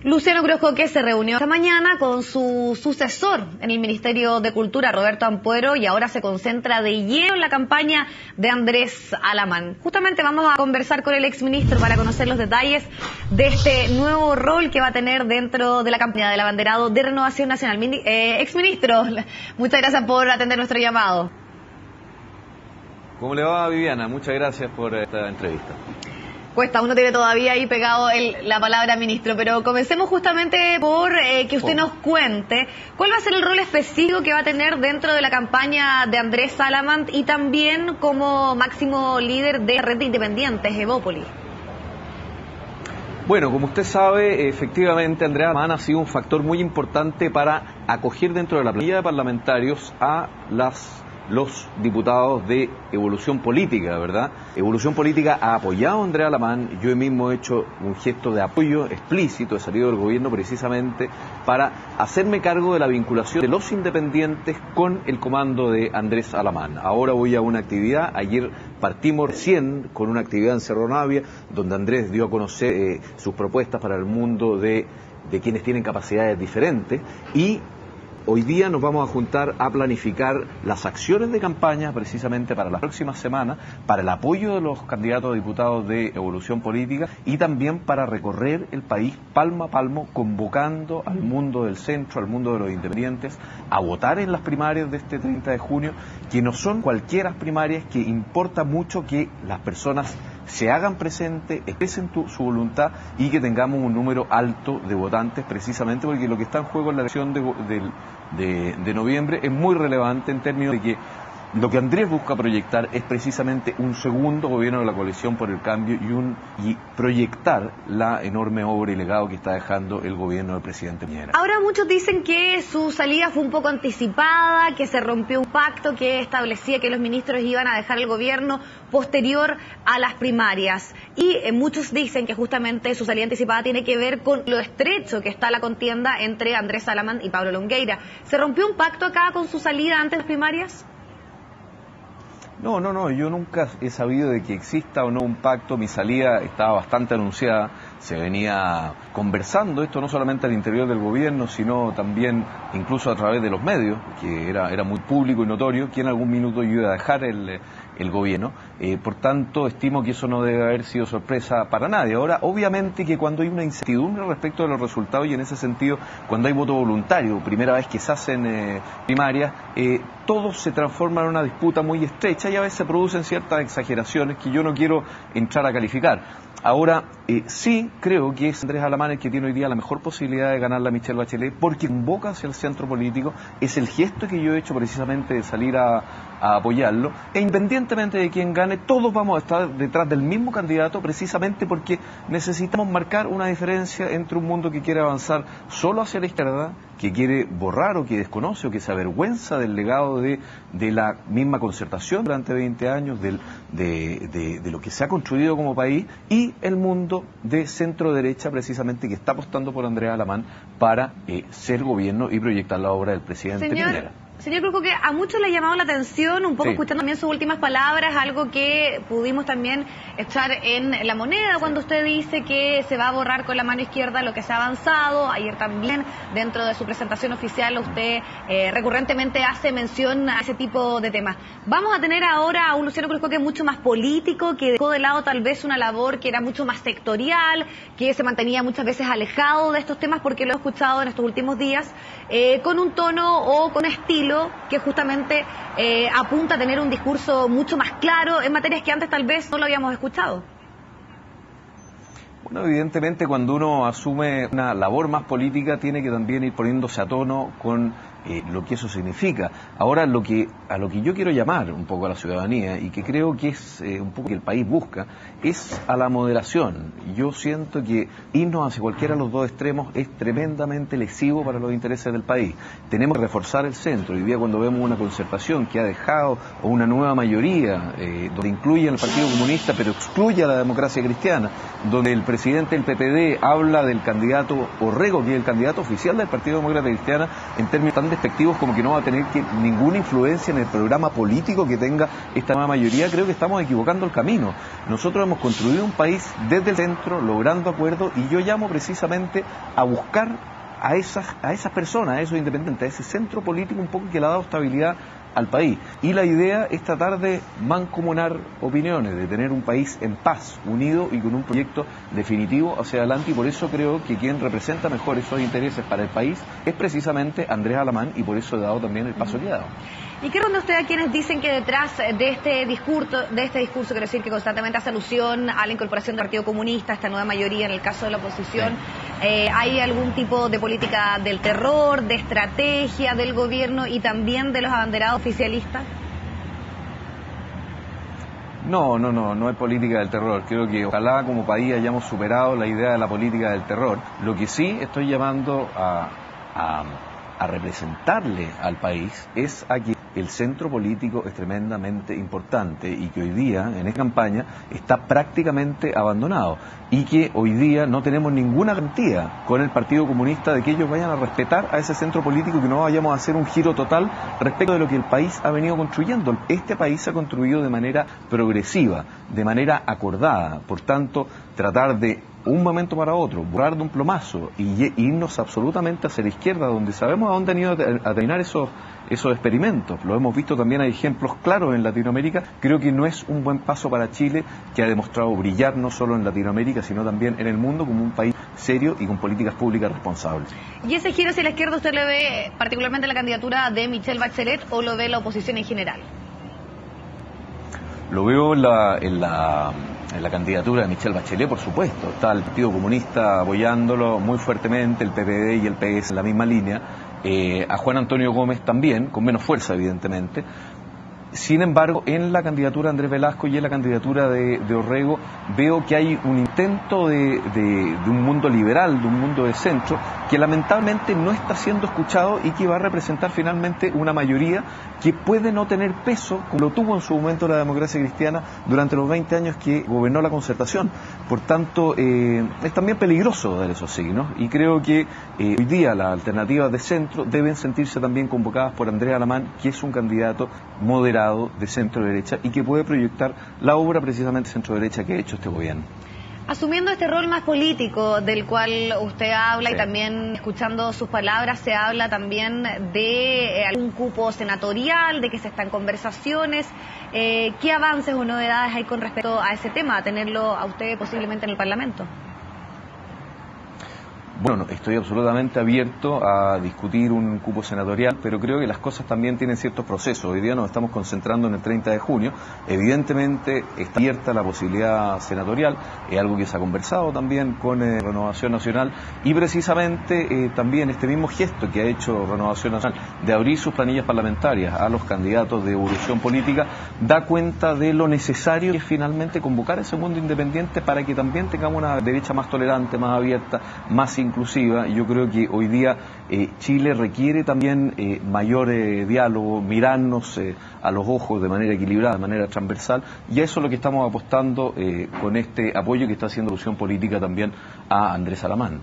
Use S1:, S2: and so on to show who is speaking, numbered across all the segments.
S1: Luciano Cruzcoque, que se reunió esta mañana con su sucesor en el Ministerio de Cultura, Roberto Ampuero, y ahora se concentra de lleno en la campaña de Andrés Alamán. Justamente vamos a conversar con el exministro para conocer los detalles de este nuevo rol que va a tener dentro de la campaña del abanderado de Renovación Nacional. Exministro, muchas gracias por atender nuestro llamado.
S2: ¿Cómo le va, Viviana? Muchas gracias por esta entrevista.
S1: Cuesta, uno tiene todavía ahí pegado la palabra ministro, pero comencemos justamente por que usted nos cuente cuál va a ser el rol específico que va a tener dentro de la campaña de Andrés Alamán y también como máximo líder de la red de independientes, Evópolis.
S2: Bueno, como usted sabe, efectivamente Andrés Alamán ha sido un factor muy importante para acoger dentro de la planilla de parlamentarios a los diputados de Evolución Política, ¿verdad? Evolución Política ha apoyado a Andrés Alamán. Yo mismo he hecho un gesto de apoyo explícito, he salido del gobierno precisamente para hacerme cargo de la vinculación de los independientes con el comando de Andrés Alamán. Ahora voy a una actividad, ayer partimos recién con una actividad en Cerro Navia, donde Andrés dio a conocer sus propuestas para el mundo de quienes tienen capacidades diferentes, y hoy día nos vamos a juntar a planificar las acciones de campaña precisamente para las próximas semanas, para el apoyo de los candidatos a diputados de Evolución Política y también para recorrer el país palmo a palmo, convocando al mundo del centro, al mundo de los independientes, a votar en las primarias de este 30 de junio, que no son cualquiera primarias, que importa mucho que las personas se hagan presentes, expresen su voluntad y que tengamos un número alto de votantes, precisamente porque lo que está en juego en la elección de noviembre es muy relevante en términos de que lo que Andrés busca proyectar es precisamente un segundo gobierno de la coalición por el cambio y proyectar la enorme obra y legado que está dejando el gobierno del presidente Piñera.
S1: Ahora muchos dicen que su salida fue un poco anticipada, que se rompió un pacto que establecía que los ministros iban a dejar el gobierno posterior a las primarias. Y muchos dicen que justamente su salida anticipada tiene que ver con lo estrecho que está la contienda entre Andrés Alamán y Pablo Longueira. ¿Se rompió un pacto acá con su salida antes de las primarias?
S2: No, yo nunca he sabido de que exista o no un pacto. Mi salida estaba bastante anunciada, se venía conversando esto no solamente al interior del gobierno, sino también incluso a través de los medios, que era muy público y notorio que en algún minuto yo iba a dejar el gobierno. Por tanto, estimo que eso no debe haber sido sorpresa para nadie. Ahora, obviamente que cuando hay una incertidumbre respecto de los resultados, y en ese sentido, cuando hay voto voluntario, primera vez que se hacen primarias, todo se transforma en una disputa muy estrecha y a veces se producen ciertas exageraciones que yo no quiero entrar a calificar. Ahora, sí creo que es Andrés Alamán el que tiene hoy día la mejor posibilidad de ganar la Michelle Bachelet, porque convoca hacia el centro político, es el gesto que yo he hecho precisamente de salir a apoyarlo, e independientemente de quién gane, todos vamos a estar detrás del mismo candidato, precisamente porque necesitamos marcar una diferencia entre un mundo que quiere avanzar solo hacia la izquierda, que quiere borrar o que desconoce o que se avergüenza del legado de la misma concertación durante 20 años, de lo que se ha construido como país, y el mundo de centro-derecha precisamente que está apostando por Andrés Alamán para ser gobierno y proyectar la obra del presidente Piñera.
S1: Señor Cruzcoque, a muchos le ha llamado la atención, un poco escuchando también sus últimas palabras, algo que pudimos también echar en La Moneda, cuando usted dice que se va a borrar con la mano izquierda lo que se ha avanzado. Ayer también, dentro de su presentación oficial, usted recurrentemente hace mención a ese tipo de temas. Vamos a tener ahora a un Luciano Cruzcoque mucho más político, que dejó de lado tal vez una labor que era mucho más sectorial, que se mantenía muchas veces alejado de estos temas, porque lo he escuchado en estos últimos días, con un tono o con un estilo que justamente apunta a tener un discurso mucho más claro en materias que antes tal vez no lo habíamos escuchado.
S2: Bueno, evidentemente cuando uno asume una labor más política tiene que también ir poniéndose a tono con lo que eso significa. Ahora, a lo que yo quiero llamar un poco a la ciudadanía, y que creo que es un poco que el país busca, es a la moderación. Yo siento que irnos hacia cualquiera de los dos extremos es tremendamente lesivo para los intereses del país. Tenemos que reforzar el centro. Hoy día, cuando vemos una concertación que ha dejado, o una nueva mayoría, donde incluye al Partido Comunista pero excluye a la democracia cristiana, donde el presidente del PPD habla del candidato Orrego, que es el candidato oficial del Partido Demócrata Cristiana, en términos tan despectivos como que no va a tener ninguna influencia en el programa político que tenga esta nueva mayoría, creo que estamos equivocando el camino. Nosotros hemos construido un país desde el centro, logrando acuerdos, y yo llamo precisamente a buscar a esas personas, a esos independientes, a ese centro político un poco que le ha dado estabilidad al país. Y la idea es tratar de mancomunar opiniones, de tener un país en paz, unido y con un proyecto definitivo hacia adelante, y por eso creo que quien representa mejor esos intereses para el país es precisamente Andrés Alamán, y por eso he dado también el paso que he dado.
S1: ¿Y qué responde usted a quienes dicen que detrás de este discurso, quiero decir, que constantemente hace alusión a la incorporación del Partido Comunista, esta nueva mayoría en el caso de la oposición, hay algún tipo de política del terror, de estrategia del gobierno y también de los abanderados oficialistas?
S2: No hay política del terror. Creo que ojalá como país hayamos superado la idea de la política del terror. Lo que sí estoy llamando a representarle al país es a que el centro político es tremendamente importante y que hoy día, en esta campaña, está prácticamente abandonado, y que hoy día no tenemos ninguna garantía con el Partido Comunista de que ellos vayan a respetar a ese centro político, que no vayamos a hacer un giro total respecto de lo que el país ha venido construyendo. Este país se ha construido de manera progresiva, de manera acordada. Por tanto, tratar de un momento para otro, borrar de un plumazo y irnos absolutamente hacia la izquierda, donde sabemos a dónde han ido a terminar esos experimentos. Lo hemos visto también, hay ejemplos claros en Latinoamérica. Creo que no es un buen paso para Chile, que ha demostrado brillar no solo en Latinoamérica, sino también en el mundo como un país serio y con políticas públicas responsables.
S1: ¿Y ese giro hacia la izquierda usted le ve particularmente la candidatura de Michelle Bachelet o lo ve la oposición en general?
S2: Lo veo en la candidatura de Michelle Bachelet, por supuesto. Está el Partido Comunista apoyándolo muy fuertemente, el PPD y el PS en la misma línea. A Juan Antonio Gómez también, con menos fuerza evidentemente. Sin embargo, en la candidatura de Andrés Velasco y en la candidatura de Orrego veo que hay un intento de un mundo liberal, de un mundo de centro, que lamentablemente no está siendo escuchado y que va a representar finalmente una mayoría que puede no tener peso, como lo tuvo en su momento la democracia cristiana durante los 20 años que gobernó la Concertación. Por tanto, es también peligroso dar esos signos, y creo que hoy día las alternativas de centro deben sentirse también convocadas por Andrés Alamán, que es un candidato moderado de centro-derecha y que puede proyectar la obra precisamente centro-derecha que ha hecho este gobierno.
S1: Asumiendo este rol más político del cual usted habla, sí, y también escuchando sus palabras, se habla también de algún cupo senatorial, de que se están conversaciones. ¿Qué avances o novedades hay con respecto a ese tema, a tenerlo a usted posiblemente en el Parlamento?
S2: Bueno, estoy absolutamente abierto a discutir un cupo senatorial, pero creo que las cosas también tienen ciertos procesos. Hoy día nos estamos concentrando en el 30 de junio. Evidentemente está abierta la posibilidad senatorial, es algo que se ha conversado también con Renovación Nacional, y precisamente también este mismo gesto que ha hecho Renovación Nacional de abrir sus planillas parlamentarias a los candidatos de evolución política da cuenta de lo necesario que es finalmente convocar a ese mundo independiente para que también tengamos una derecha más tolerante, más abierta, más inclusiva. Yo creo que hoy día Chile requiere también mayor diálogo, mirarnos a los ojos de manera equilibrada, de manera transversal, y eso es lo que estamos apostando con este apoyo que está haciendo Evolución Política también a Andrés Alamán.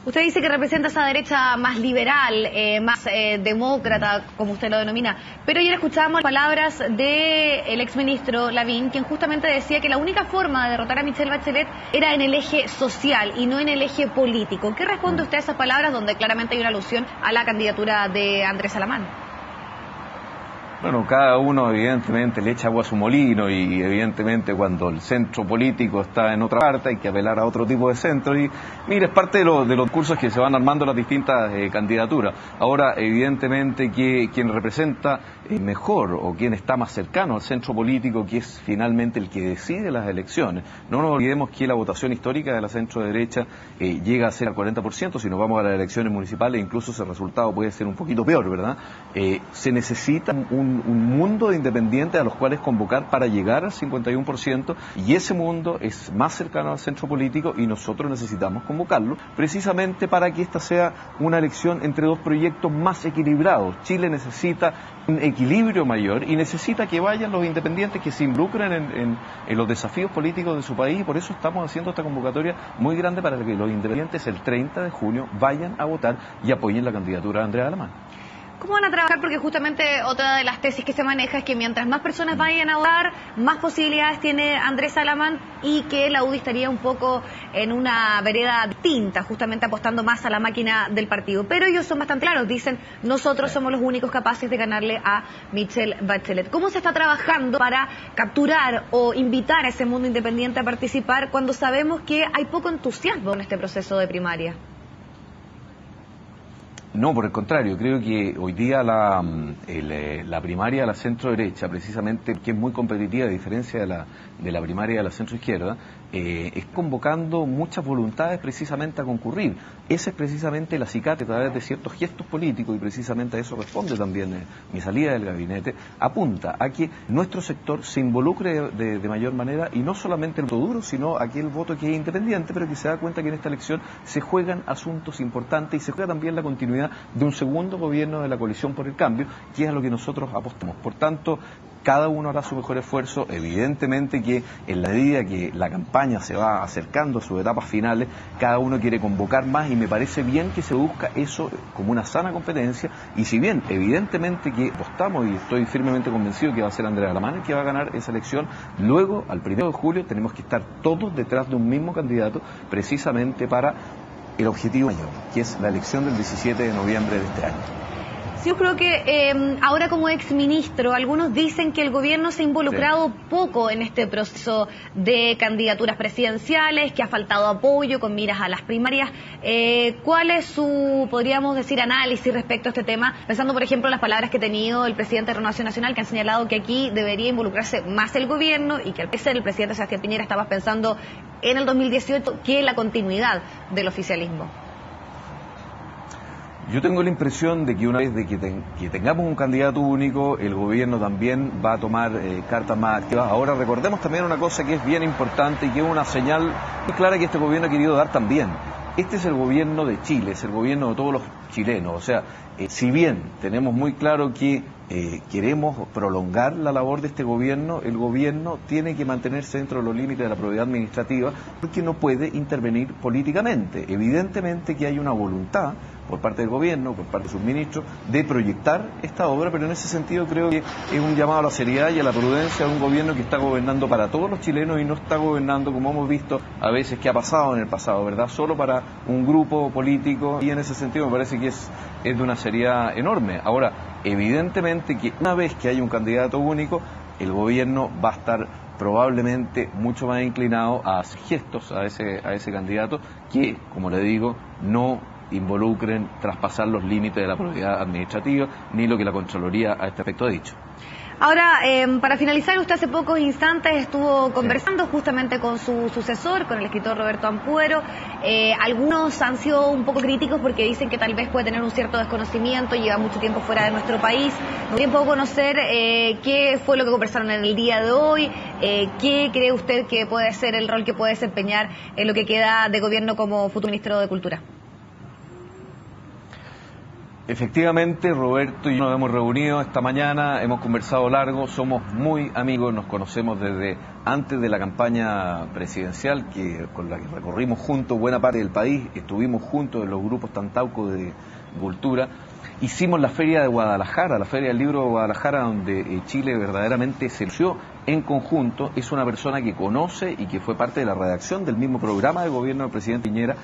S1: Usted dice que representa esa derecha más liberal, más demócrata, como usted lo denomina, pero ayer escuchábamos palabras del exministro Lavín, quien justamente decía que la única forma de derrotar a Michelle Bachelet era en el eje social y no en el eje político. ¿Qué responde usted a esas palabras donde claramente hay una alusión a la candidatura de Andrés Alamán?
S2: Bueno, cada uno evidentemente le echa agua a su molino, y evidentemente cuando el centro político está en otra parte hay que apelar a otro tipo de centro, y mire, es parte de los cursos que se van armando las distintas candidaturas. Ahora, evidentemente que quien representa mejor o quien está más cercano al centro político, que es finalmente el que decide las elecciones. No nos olvidemos que la votación histórica de la centro derecha llega a ser al 40%, si nos vamos a las elecciones municipales incluso ese resultado puede ser un poquito peor, ¿verdad? Se necesita un mundo de independientes a los cuales convocar para llegar al 51%, y ese mundo es más cercano al centro político y nosotros necesitamos convocarlo precisamente para que esta sea una elección entre dos proyectos más equilibrados. Chile necesita un equilibrio mayor y necesita que vayan los independientes que se involucren en los desafíos políticos de su país, y por eso estamos haciendo esta convocatoria muy grande para que los independientes el 30 de junio vayan a votar y apoyen la candidatura de Andrés Alamán.
S1: ¿Cómo van a trabajar? Porque justamente otra de las tesis que se maneja es que mientras más personas vayan a votar, más posibilidades tiene Andrés Alamán y que la UDI estaría un poco en una vereda distinta, justamente apostando más a la máquina del partido. Pero ellos son bastante claros, dicen, nosotros somos los únicos capaces de ganarle a Michelle Bachelet. ¿Cómo se está trabajando para capturar o invitar a ese mundo independiente a participar cuando sabemos que hay poco entusiasmo en este proceso de primaria?
S2: No, por el contrario, creo que hoy día la primaria de la centro derecha, precisamente, que es muy competitiva a diferencia de la primaria de la centro izquierda, es convocando muchas voluntades precisamente a concurrir. Ese es precisamente el acicate a través de ciertos gestos políticos, y precisamente a eso responde también mi salida del gabinete, apunta a que nuestro sector se involucre de mayor manera, y no solamente el voto duro, sino aquel voto que es independiente, pero que se da cuenta que en esta elección se juegan asuntos importantes y se juega también la continuidad de un segundo gobierno de la coalición por el cambio, que es a lo que nosotros apostamos. Por tanto, cada uno hará su mejor esfuerzo. Evidentemente que en la medida que la campaña se va acercando a sus etapas finales, cada uno quiere convocar más, y me parece bien que se busca eso como una sana competencia. Y si bien evidentemente que apostamos, y estoy firmemente convencido que va a ser Andrés Alamán el que va a ganar esa elección, luego al 1 de julio tenemos que estar todos detrás de un mismo candidato, precisamente para el objetivo mayor, que es la elección del 17 de noviembre de este año.
S1: Sí, yo creo que ahora como exministro, algunos dicen que el gobierno se ha involucrado poco en este proceso de candidaturas presidenciales, que ha faltado apoyo con miras a las primarias. ¿Cuál es su, podríamos decir, análisis respecto a este tema? Pensando, por ejemplo, en las palabras que ha tenido el presidente de Renovación Nacional, que han señalado que aquí debería involucrarse más el gobierno, y que al parecer el presidente Sebastián Piñera estaba pensando en el 2018 que en la continuidad del oficialismo.
S2: Yo tengo la impresión de que una vez de que tengamos un candidato único, el gobierno también va a tomar cartas más activas. Ahora recordemos también una cosa que es bien importante y que es una señal muy clara que este gobierno ha querido dar también. Este es el gobierno de Chile, es el gobierno de todos los chilenos. O sea, si bien tenemos muy claro que queremos prolongar la labor de este gobierno, el gobierno tiene que mantenerse dentro de los límites de la probidad administrativa, porque no puede intervenir políticamente. Evidentemente que hay una voluntad por parte del gobierno, por parte de sus ministros, de proyectar esta obra, pero en ese sentido creo que es un llamado a la seriedad y a la prudencia de un gobierno que está gobernando para todos los chilenos y no está gobernando, como hemos visto a veces que ha pasado en el pasado, ¿verdad?, solo para un grupo político, y en ese sentido me parece que es de una seriedad enorme. Ahora, evidentemente que una vez que haya un candidato único, el gobierno va a estar probablemente mucho más inclinado a hacer gestos a ese candidato que, como le digo, no involucren traspasar los límites de la probidad administrativa, ni lo que la Contraloría a este respecto ha dicho.
S1: Ahora, para finalizar, usted hace pocos instantes estuvo conversando justamente con su sucesor, con el escritor Roberto Ampuero. Algunos han sido un poco críticos porque dicen que tal vez puede tener un cierto desconocimiento, lleva mucho tiempo fuera de nuestro país. Me gustaría un poco conocer qué fue lo que conversaron en el día de hoy, qué cree usted que puede ser el rol que puede desempeñar en lo que queda de gobierno como futuro ministro de Cultura.
S2: Efectivamente, Roberto y yo nos hemos reunido esta mañana, hemos conversado largo, somos muy amigos, nos conocemos desde antes de la campaña presidencial, con la que recorrimos juntos buena parte del país, estuvimos juntos en los grupos Tantauco de Cultura. Hicimos la Feria de Guadalajara, la Feria del Libro de Guadalajara, donde Chile verdaderamente se lució en conjunto. Es una persona que conoce y que fue parte de la redacción del mismo programa de gobierno del presidente Piñera.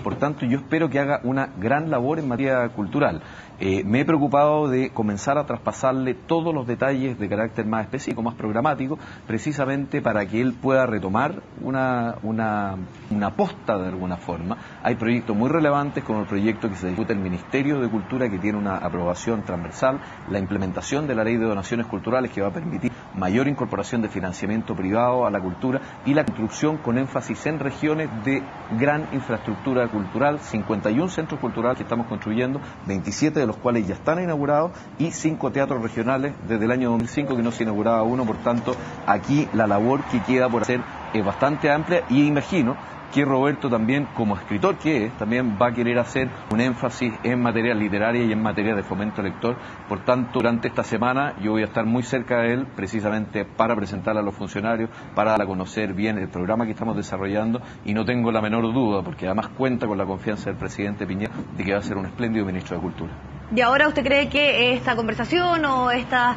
S2: Por tanto, yo espero que haga una gran labor en materia cultural. Me he preocupado de comenzar a traspasarle todos los detalles de carácter más específico, más programático, precisamente para que él pueda retomar una posta de alguna forma. Hay proyectos muy relevantes, como el proyecto que se discute en el Ministerio de Cultura, que tiene una aprobación transversal, la implementación de la Ley de Donaciones Culturales, que va a permitir mayor incorporación de financiamiento privado a la cultura, y la construcción con énfasis en regiones de gran infraestructura cultural, 51 centros culturales que estamos construyendo, 27 de los cuales ya están inaugurados, y 5 teatros regionales desde el año 2005 que no se inauguraba uno. Por tanto, aquí la labor que queda por hacer es bastante amplia, y imagino que Roberto también, como escritor que es, también va a querer hacer un énfasis en materia literaria y en materia de fomento lector. Por tanto, durante esta semana yo voy a estar muy cerca de él, precisamente para presentarle a los funcionarios, para dar a conocer bien el programa que estamos desarrollando, y no tengo la menor duda, porque además cuenta con la confianza del presidente Piñera, de que va a ser un espléndido ministro de Cultura.
S1: ¿Y ahora usted cree que esta conversación o estos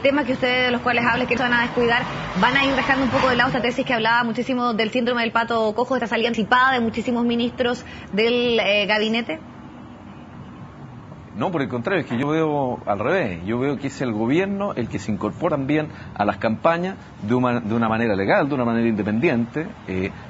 S1: temas que ustedes de los cuales habla que se van a descuidar van a ir dejando un poco de lado esta tesis que hablaba muchísimo del síndrome del pato cojo, de esta salida anticipada de muchísimos ministros del gabinete?
S2: No, por el contrario, es que yo veo al revés. Yo veo que es el gobierno el que se incorpora también a las campañas de una manera legal, de una manera independiente,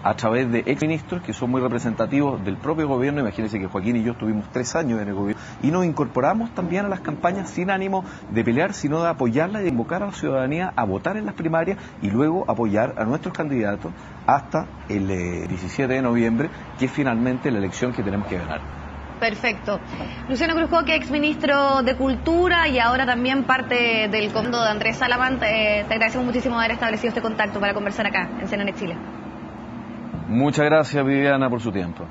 S2: a través de exministros que son muy representativos del propio gobierno. Imagínense que Joaquín y yo estuvimos 3 años en el gobierno y nos incorporamos también a las campañas sin ánimo de pelear, sino de apoyarla y de invocar a la ciudadanía a votar en las primarias y luego apoyar a nuestros candidatos hasta el 17 de noviembre, que es finalmente la elección que tenemos que ganar.
S1: Perfecto. Luciano Cruzcoque, exministro de Cultura y ahora también parte del comando de Andrés Salamant. Te agradecemos muchísimo haber establecido este contacto para conversar acá en CNN Chile.
S2: Muchas gracias, Viviana, por su tiempo.